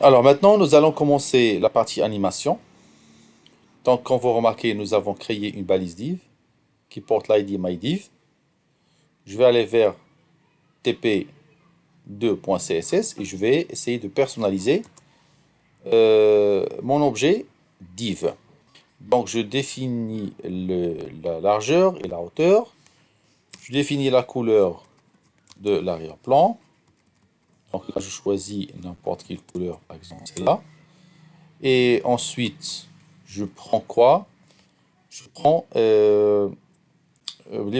Alors maintenant, nous allons commencer la partie animation. Donc, comme vous remarquez, nous avons créé une balise div qui porte l'ID myDiv. Je vais aller vers tp2.css et je vais essayer de personnaliser mon objet div. Donc, je définis la largeur et la hauteur. Je définis la couleur de l'arrière-plan. Donc là, je choisis n'importe quelle couleur, par exemple celle-là. Et ensuite, je prends quoi? Je prends les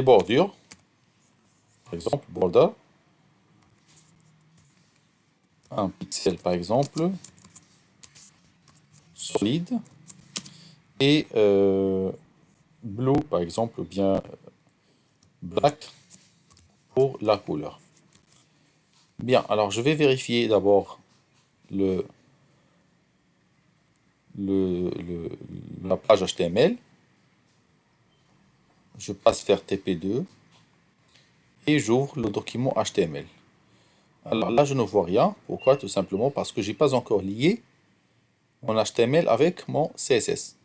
bordures, par exemple, border, un pixel par exemple, solide, et blue par exemple, ou bien black pour la couleur. Bien, alors je vais vérifier d'abord le, la page HTML. Je passe vers TP2 et j'ouvre le document HTML. Alors là, je ne vois rien. Pourquoi? Tout simplement parce que je n'ai pas encore lié mon HTML avec mon CSS.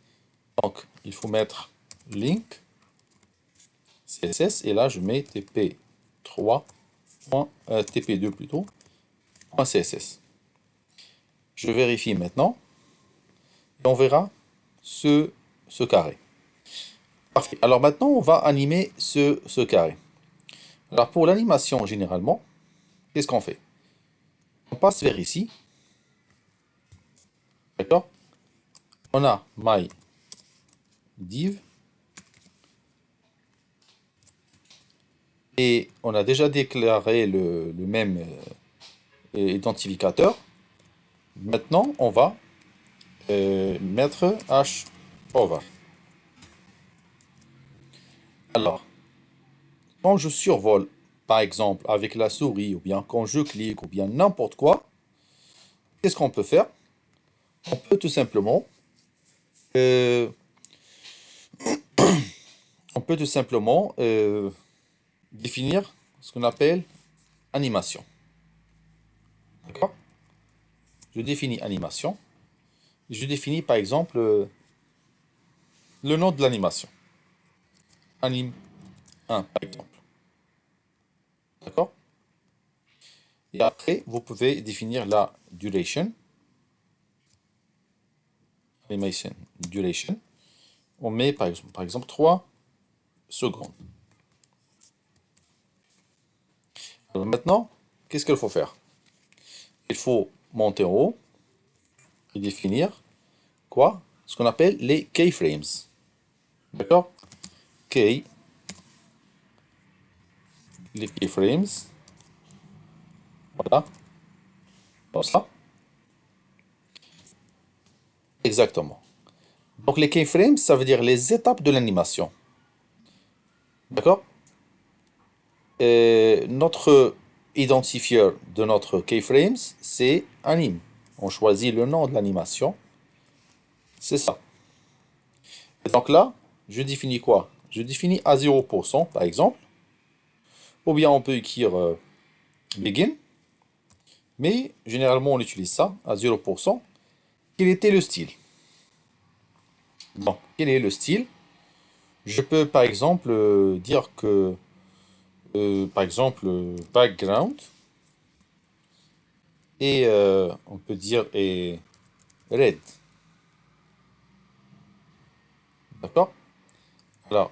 Donc, il faut mettre link CSS et là, je mets tp3, tp2 plutôt, .css. Je vérifie maintenant et on verra ce carré. Parfait. Alors maintenant, on va animer ce carré. Alors pour l'animation, généralement, qu'est-ce qu'on fait? On passe vers ici. D'accord? On a my div et on a déjà déclaré le même identificateur. Maintenant, on va mettre h over. Alors, quand je survole, par exemple, avec la souris, ou bien quand je clique, ou bien n'importe quoi, qu'est-ce qu'on peut faire? On peut tout simplement, euh, définir ce qu'on appelle animation. D'accord? Je définis animation. Je définis par exemple le nom de l'animation. Anime 1 par exemple. D'accord? Et après, vous pouvez définir la duration. Animation duration. On met par exemple 3 secondes. Alors maintenant, qu'est-ce qu'il faut faire? Il faut monter en haut et définir quoi? Ce qu'on appelle les keyframes. D'accord? Key, les keyframes. Voilà, comme ça. Exactement. Donc les keyframes, ça veut dire les étapes de l'animation. D'accord? Notre identifieur de notre keyframes, c'est anime. On choisit le nom de l'animation. C'est ça. Et donc là, je définis quoi? Je définis à 0%, par exemple. Ou bien on peut écrire begin. Mais généralement, on utilise ça à 0%. Quel était le style? Donc, quel est le style? Je peux par exemple dire que, par exemple, background, et on peut dire et red. D'accord? Alors,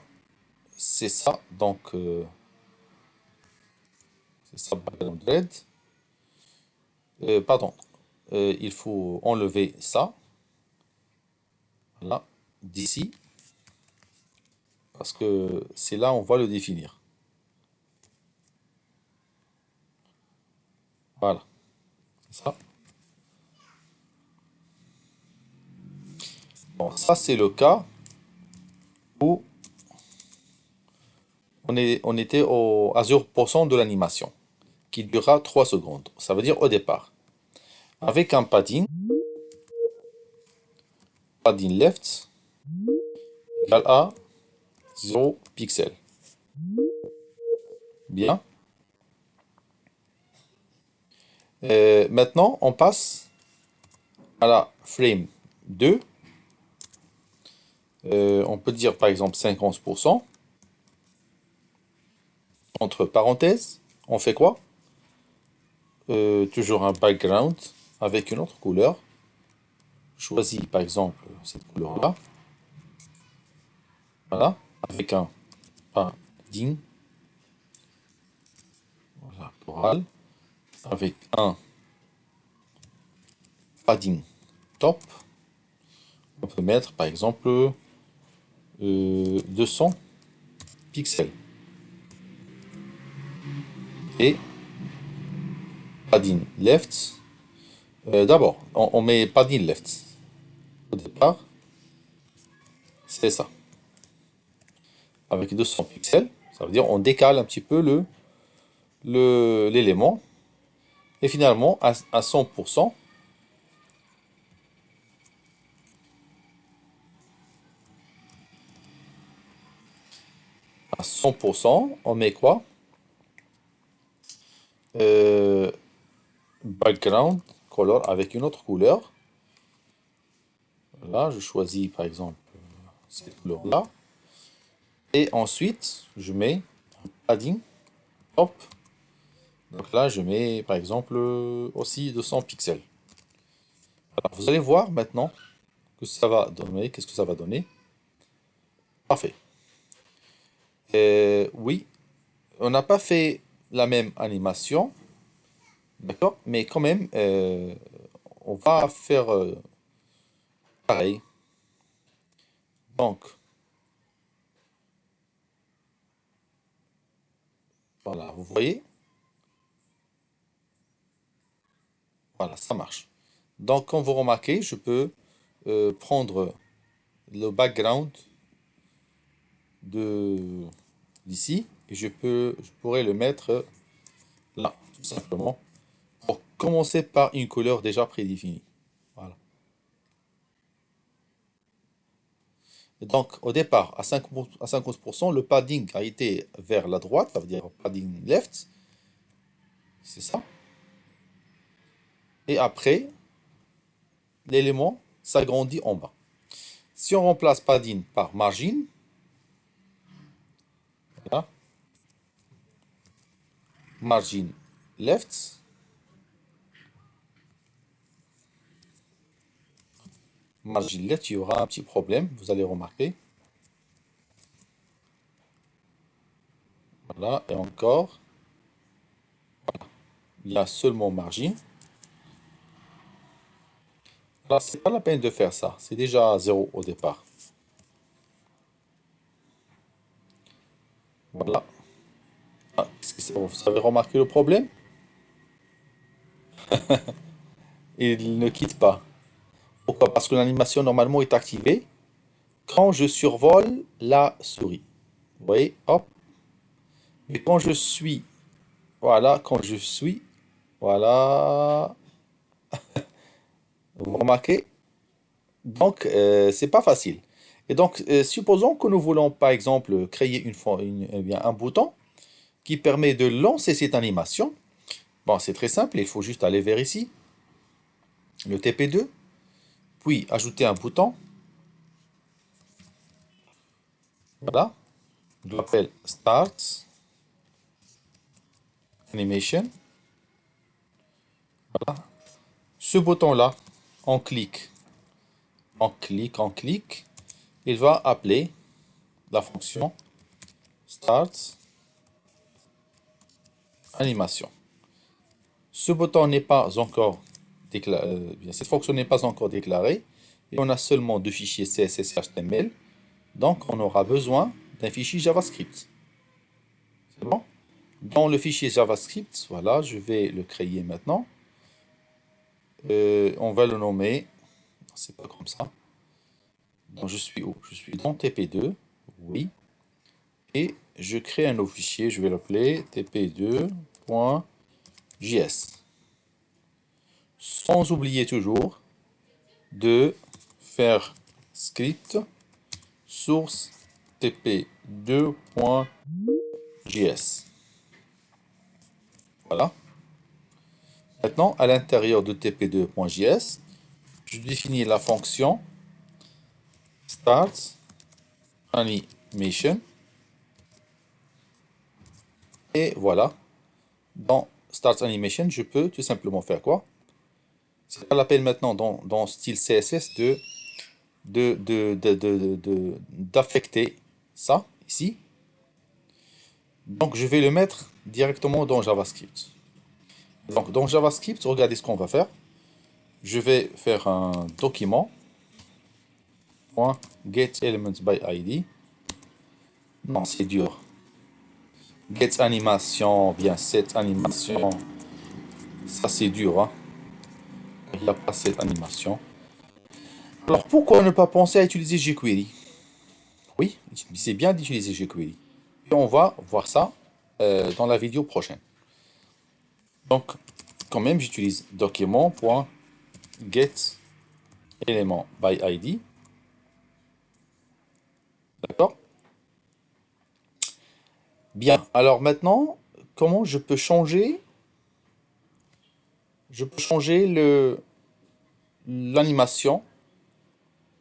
c'est ça, donc, c'est ça, background red. Pardon, il faut enlever ça, là, d'ici, parce que c'est là on va le définir. Voilà, c'est ça. Bon, ça c'est le cas où on était à 0% de l'animation, qui durera 3 secondes. Ça veut dire au départ. Avec un padding left égale à 0 pixel. Bien. Maintenant, on passe à la frame 2, on peut dire par exemple 50%. Entre parenthèses, on fait quoi? Toujours un background avec une autre couleur. Je choisis par exemple cette couleur-là. Voilà, avec un padding, voilà, floral, avec un padding top. On peut mettre par exemple 200 pixels. Et padding left. D'abord, on met padding left. Au départ, c'est ça. Avec 200 pixels, ça veut dire on décale un petit peu l'élément. Et finalement, à 100%, on met quoi? Euh, Background color avec une autre couleur. Là, je choisis par exemple cette couleur-là. Et ensuite, je mets un padding. Hop. Donc là, je mets par exemple aussi 200 pixels. Alors, vous allez voir maintenant que ça va donner. Qu'est-ce que ça va donner? Parfait. Oui, on n'a pas fait la même animation, d'accord? Mais quand même, on va faire pareil. Donc, voilà, vous voyez? Voilà, ça marche. Donc, comme vous remarquez, je peux prendre le background de d'ici et je pourrais le mettre là, tout simplement, pour commencer par une couleur déjà prédéfinie. Voilà. Et donc, au départ, à 50%, le padding a été vers la droite, ça veut dire padding left, c'est ça. Et après, l'élément s'agrandit en bas. Si on remplace padding par margin, voilà, margin left, margin left, il y aura un petit problème, vous allez remarquer. Voilà, et encore, il y a seulement margin. Là, c'est pas la peine de faire ça, c'est déjà 0 au départ. Voilà. Ah, vous avez remarqué le problème? Il ne quitte pas. Pourquoi? Parce que l'animation normalement est activée quand je survole la souris. Vous voyez? Hop. Mais quand je suis, voilà, quand je suis, voilà, vous remarquez? Donc, c'est pas facile. Et donc, supposons que nous voulons, par exemple, créer eh bien, un bouton qui permet de lancer cette animation. Bon, c'est très simple, il faut juste aller vers ici, le TP2, puis ajouter un bouton. Voilà, je l'appelle Start Animation. Voilà. Ce bouton-là, on clique, on clique. Il va appeler la fonction Start Animation. Ce bouton n'est pas encore déclaré, cette fonction n'est pas encore déclarée, et on a seulement deux fichiers CSS et HTML, donc on aura besoin d'un fichier JavaScript. C'est bon? Dans le fichier JavaScript, voilà, je vais le créer maintenant. On va le nommer, c'est pas comme ça. Donc je suis où? Je suis dans TP2, oui, et je crée un nouveau fichier, je vais l'appeler tp2.js. Sans oublier toujours de faire script source tp2.js. Voilà. Maintenant, à l'intérieur de tp2.js, je définis la fonction start animation. Et voilà, dans start animation, je peux tout simplement faire quoi? C'est pas la peine maintenant dans style CSS d'affecter ça ici. Donc je vais le mettre directement dans JavaScript. Donc dans JavaScript, regardez ce qu'on va faire. Je vais faire un document .getElementsById. Non, c'est dur. Get animation, bien cette animation. Ça c'est dur, hein. Il n'y a pas cette animation. Alors pourquoi ne pas penser à utiliser jQuery? Oui, c'est bien d'utiliser jQuery. Et on va voir ça dans la vidéo prochaine. Donc, quand même, j'utilise document.getElementById. D'accord? Bien. Alors maintenant, comment je peux changer? Je peux changer l'animation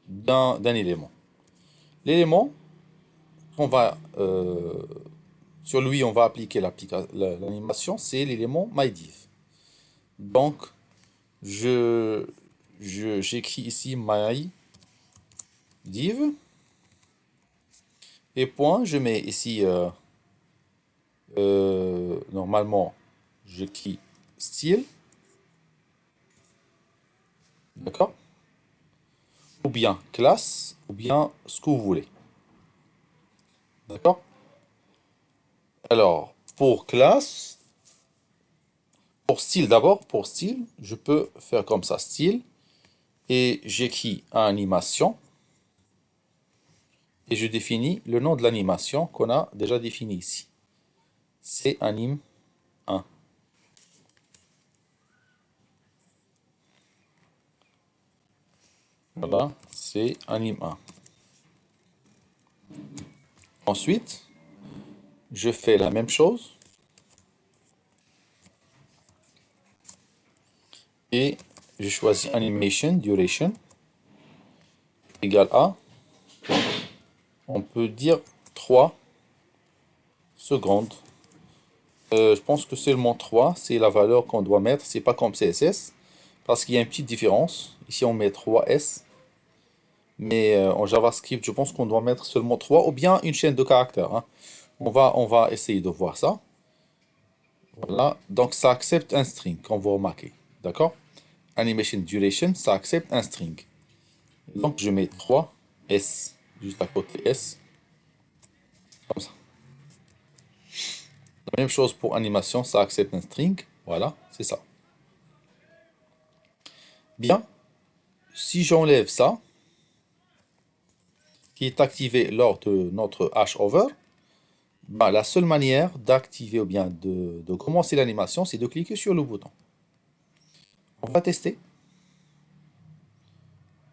d'un élément. L'élément, on va sur lui, on va appliquer l'animation, c'est l'élément myDiv. Donc, j'écris ici myDiv et point, je mets ici normalement j'écris style, d'accord, ou bien classe, ou bien ce que vous voulez, d'accord. Alors pour classe, pour style d'abord, pour style, je peux faire comme ça, style, et j'écris animation. Et je définis le nom de l'animation qu'on a déjà défini ici. C'est anim 1. Voilà, c'est anim 1. Ensuite, je fais la même chose. Et je choisis animation duration égale à, on peut dire 3 secondes. Je pense que seulement 3, c'est la valeur qu'on doit mettre. C'est pas comme CSS, parce qu'il y a une petite différence. Ici, on met 3S. Mais en JavaScript, je pense qu'on doit mettre seulement 3 ou bien une chaîne de caractères, hein. On va essayer de voir ça. Voilà. Donc, ça accepte un string, comme vous remarquez. D'accord? Animation duration, ça accepte un string. Donc, je mets 3S juste à côté S. Comme ça. La même chose pour animation, ça accepte un string. Voilà, c'est ça. Bien. Si j'enlève ça, qui est activé lors de notre hashover, bah, la seule manière d'activer ou bien de commencer l'animation, c'est de cliquer sur le bouton. On va tester.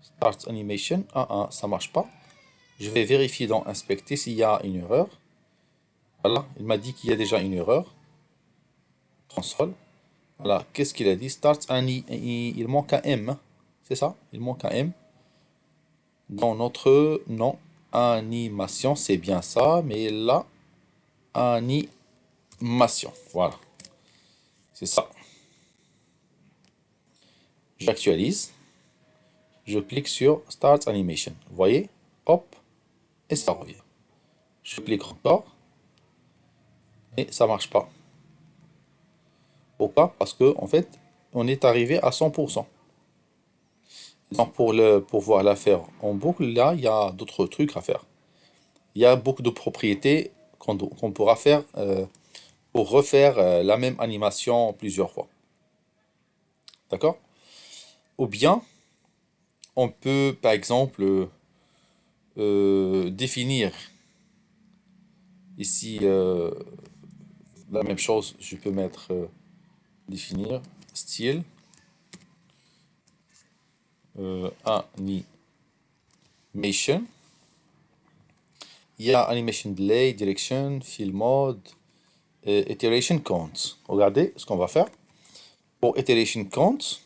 Start animation. Ça marche pas. Je vais vérifier dans inspecter s'il y a une erreur. Voilà, il m'a dit qu'il y a déjà une erreur. Console. Voilà, qu'est-ce qu'il a dit? Start il manque un M. C'est ça? Il manque un M. Dans notre nom, animation, c'est bien ça, mais là, animation. Voilà, c'est ça. J'actualise. Je clique sur Start Animation. Vous voyez? Hop, et ça revient. Je clique encore, et ça marche pas. Pourquoi? Parce que, en fait, on est arrivé à 100%. Donc, pour voir la faire en boucle, là, il y a d'autres trucs à faire. Il y a beaucoup de propriétés qu'on pourra faire pour refaire la même animation plusieurs fois. D'accord? Ou bien, on peut, par exemple, définir ici la même chose. Je peux mettre définir style animation. Il y a animation delay, direction, fill mode, iteration count. Regardez ce qu'on va faire. Pour iteration count,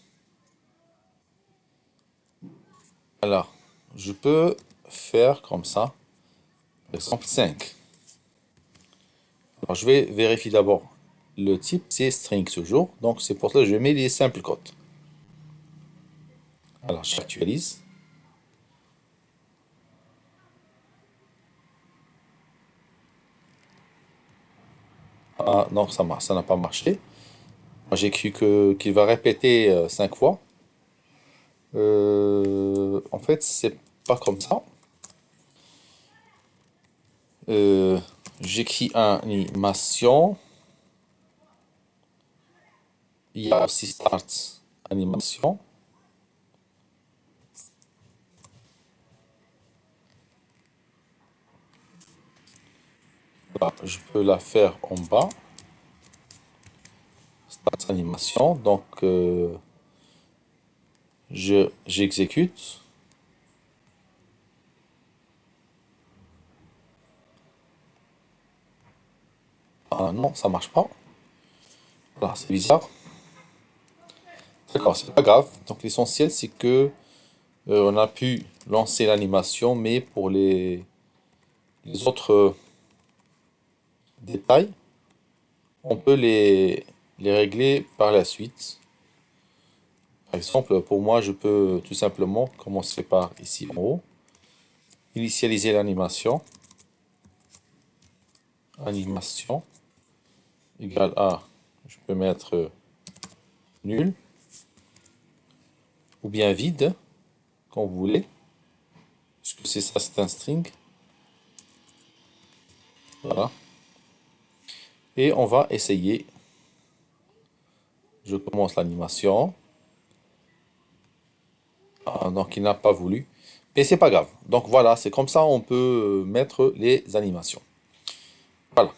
Alors, je peux faire comme ça, par exemple 5. Alors, je vais vérifier d'abord. Le type, c'est string toujours, donc c'est pour ça que je mets les simples cotes. Alors, j'actualise. Ah, non, ça n'a pas marché. Moi, j'ai cru qu'il va répéter 5 fois. En fait, c'est pas comme ça. Euh, J'écris animation. Il y a aussi start animation. Là, je peux la faire en bas. Start animation. Donc, j'exécute. Ah non, ça marche pas. Voilà, c'est bizarre. D'accord, c'est pas grave. Donc l'essentiel, c'est que on a pu lancer l'animation, mais pour les autres détails, on peut les régler par la suite. Par exemple, pour moi, je peux tout simplement commencer par ici en haut, initialiser l'animation. Animation égale à, je peux mettre nul ou bien vide, quand vous voulez, puisque c'est ça, c'est un string. Voilà. Et on va essayer. Je commence l'animation. Ah, donc il n'a pas voulu. Mais c'est pas grave. Donc voilà, c'est comme ça on peut mettre les animations. Voilà.